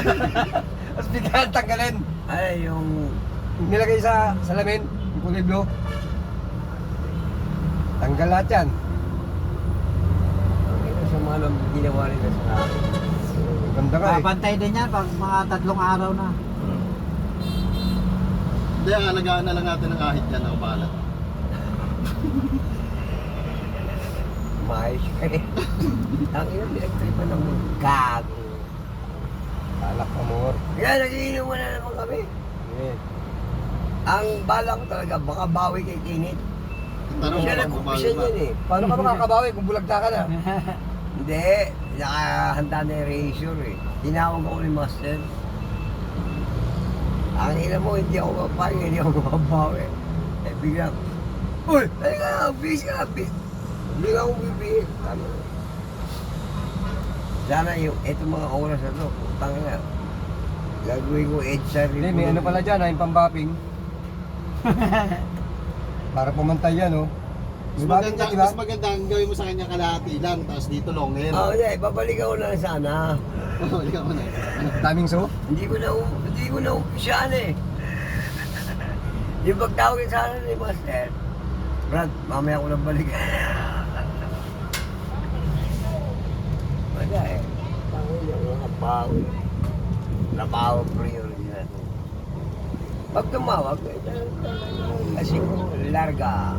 Tapos bigyan tanggalin. Ay, yung... Nilagay sa salamin, yung kulay blue. Tanggal lahat yan. Ito sa mga nang ginawa nila sa akin. Ganda ka eh. Papantay din yan pag mga 3 araw na. Hindi, alagaan na lang natin ng ahit yan, ako bahala. Maayos ka eh. Ang ina, pinagtripan ng gago. Alak amor. Kaya nagiinom na naman kami. Yeah. Ang balak talaga, baka bawi kay Kinit. Tanong Siya mo, nag-umpisa babawi ba? yan eh. Paano ka makakabawi kung bulagta ka na? Hindi, nakahanda na yung razor eh. Tinawag ako ni Master. Ang ina mo, hindi ako mapayag, hindi ako mababawi. Eh biglang, uy, halika na, bis ka, bis. Hindi nga akong bibigyan. Tama. Sana yung, eto mga oras na to, putang na. Gagawin ko EDSA Hindi, may ano pala dyan, yung pambapping. Para pumantay yan, oh. Mas May bapping maganda, ka, diba? mas maganda ang gawin mo sa kanya kalahati lang, tapos dito long hair. Oo, hindi, babalik ako na sana. Balik ako na. Daming so. Hindi ko na umpisyan eh. Yung pagtawagin sana ni Master, Brad, mamaya ko lang balik. Wala eh. Tawag yung mga bawi. Trabaho priority natin. Pag tumawag, kasi larga.